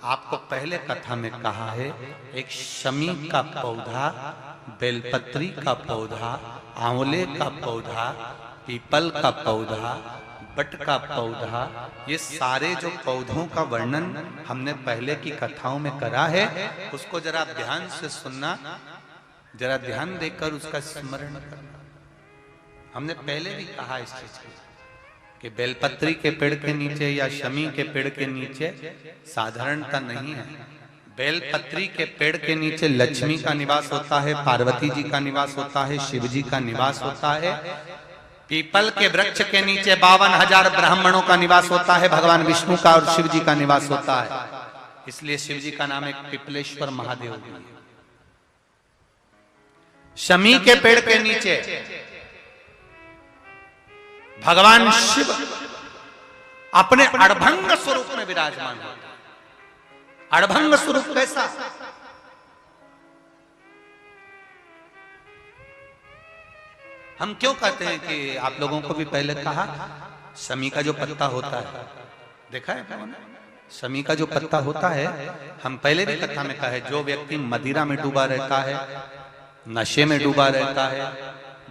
आपको पहले कथा में कहा है, एक शमी का पौधा, बेलपत्री का पौधा, आंवले का पौधा, पीपल का पौधा, बट का पौधा, ये सारे जो पौधों का वर्णन हमने पहले की कथाओं में करा है, उसको जरा ध्यान से सुनना, जरा ध्यान देकर उसका स्मरण करना। हमने पहले भी कहा इस चीज को कि बेलपत्री के पेड़ के नीचे या शमी के पेड़ के नीचे साधारणता नहीं है। बेलपत्री के पेड़ के नीचे लक्ष्मी का निवास होता है, पार्वती जी का निवास होता है, शिव जी का निवास होता है। पीपल के वृक्ष के नीचे 52,000 ब्राह्मणों का निवास होता है, भगवान विष्णु का और शिव जी का निवास होता है। इसलिए शिव जी का नाम एक पिपलेश्वर महादेव भी है। शमी के पेड़ के नीचे भगवान शिव अपने अड़भंग स्वरूप में विराजमान होते हैं। अड़भंग स्वरूप कैसा? हम क्यों कहते हैं कि आप लोगों को भी पहले कहा, शमी का जो पत्ता होता है, देखा है कौन? शमी का जो पत्ता होता है, हम पहले भी कथा में कहा है, जो व्यक्ति मदिरा में डूबा रहता है, नशे में डूबा रहता है,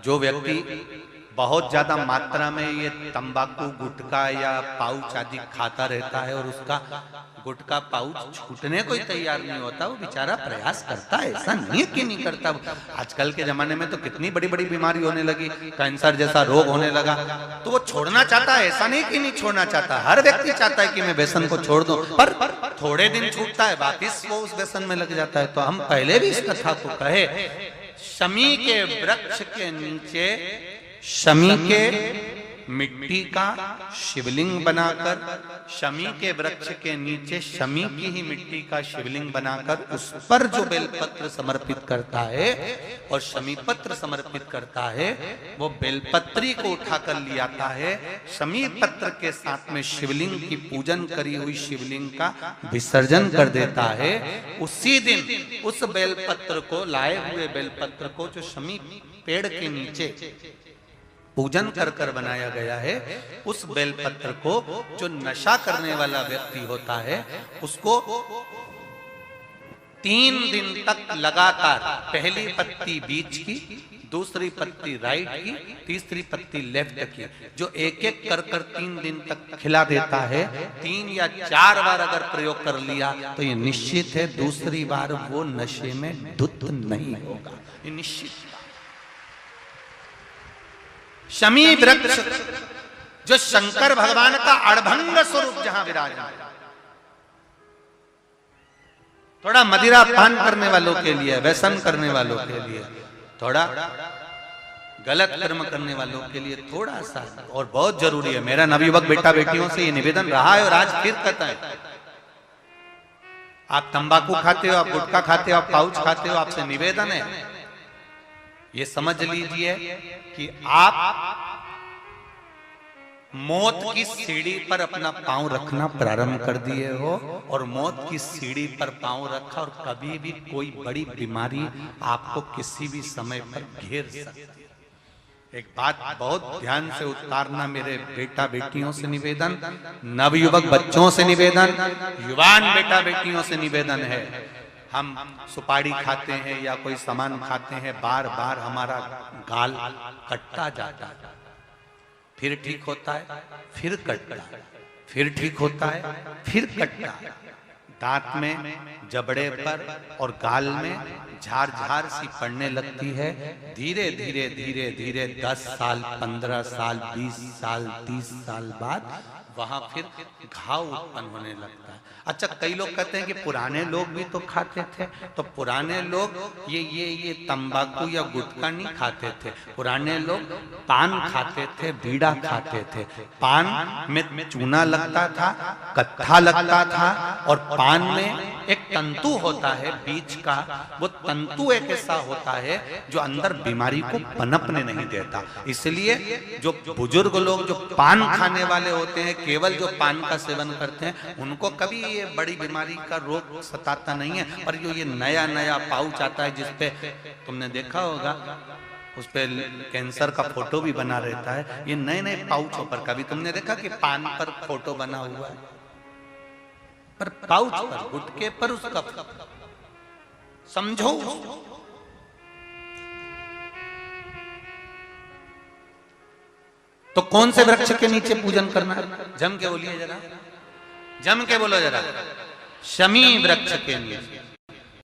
जो व्यक्ति बहुत ज्यादा मात्रा में ये तंबाकू, गुटखा या पाउच आदि खाता रहता है और उसका गुटखा पाउच छूटने को ही तैयार नहीं होता, वो बेचारा प्रयास करता है, ऐसा नहीं है कि नहीं करता। आजकल के जमाने में तो कितनी बड़ी बड़ी बीमारी होने लगी, कैंसर जैसा रोग होने लगा, तो वो छोड़ना चाहता है, ऐसा नहीं कि नहीं छोड़ना चाहता। हर व्यक्ति चाहता है कि मैं व्यसन को छोड़ दूं, पर थोड़े दिन छूटता है, वापिस वो उस व्यसन में लग जाता है। तो हम पहले भी इस कथा को कहे, शमी के वृक्ष के नीचे शमी के मिट्टी का शिवलिंग बनाकर, शमी के वृक्ष के नीचे शमी की ही मिट्टी का शिवलिंग बनाकर उस पर जो बेलपत्र समर्पित करता है और शमी पत्र समर्पित करता है, वो बेलपत्री को उठाकर ले आता है, शमी पत्र के साथ में शिवलिंग की पूजन करी हुई शिवलिंग का विसर्जन कर देता है। उसी दिन उस बेलपत्र को, लाए हुए बेलपत्र को जो शमी पेड़ के नीचे पूजन कर कर बनाया गया है, उस बेलपत्र को जो नशा करने वाला व्यक्ति होता है, उसको 3 दिन तक लगातार पहली पत्ती बीच की, दूसरी पत्ती राइट की, तीसरी पत्ती लेफ्ट की, जो एक एक कर कर 3 दिन तक खिला देता है, 3 या 4 बार अगर प्रयोग कर लिया तो ये निश्चित है दूसरी बार वो नशे में धुत नहीं होगा, ये निश्चित। शमी वृक्ष जो शंकर भगवान का अड़भंग स्वरूप जहां विराजमान, थोड़ा मदिरा पान करने वालों के लिए, व्यसन करने वालों के लिए, थोड़ा गलत कर्म करने वालों के लिए थोड़ा सा और बहुत जरूरी है। मेरा नवयुवक बेटा बेटियों से ये निवेदन रहा है और आज फिर कहता है, आप तंबाकू खाते हो, आप गुटखा खाते हो, आप पाउच खाते हो, आपसे निवेदन है ये समझ लीजिए कि आप मौत की सीढ़ी पर अपना पांव रखना प्रारंभ कर दिए हो और मौत की सीढ़ी पर पांव रखा और कभी भी कोई बड़ी बीमारी आपको किसी भी समय पर घेर सकती है। एक बात बहुत ध्यान से उतारना, मेरे बेटा बेटियों से निवेदन, नवयुवक बच्चों से निवेदन, युवान बेटा बेटियों से निवेदन है, हम सुपारी खाते हैं या कोई सामान खाते हैं, बार बार हमारा गाल कटता जाता है, फिर ठीक होता है, फिर कटता है, फिर ठीक होता है, फिर कटता है, दांत में, जबड़े पर और गाल में झार झार सी पड़ने लगती है। धीरे धीरे धीरे धीरे 10 साल, 15 साल, 20 साल, 30 साल बाद वहां फिर घाव उत्पन्न होने लगता है। अच्छा, कई लोग कहते हैं कि पुराने लोग भी तो खाते थे, तो पुराने लोग ये तंबाकू या गुटखा नहीं खाते थे, पुराने लोग पान खाते थे, बीड़ा खाते थे। पान में चूना लगता था, कत्था लगता था और पान में एक तंतु होता है बीच का, वो तंतु एक ऐसा होता है जो अंदर बीमारी को पनपने नहीं देता। इसलिए जो बुजुर्ग लोग जो पान खाने वाले होते हैं, केवल जो पान का सेवन करते हैं, उनको कभी ये बड़ी बीमारी का रोग सताता नहीं है। और जो ये नया नया पाउच आता है जिसपे तुमने देखा होगा, उस पे कैंसर का फोटो भी बना रहता है, ये नए नए पाउचों पर कभी तुमने देखा कि पान पर फोटो बना हुआ है? पर पाउच पर, गुटके पर उसका समझो। तो कौन से वृक्ष के नीचे पूजन करना है? जम के बोलिए जरा, जम के बोलो जरा। शमी वृक्ष के नीचे।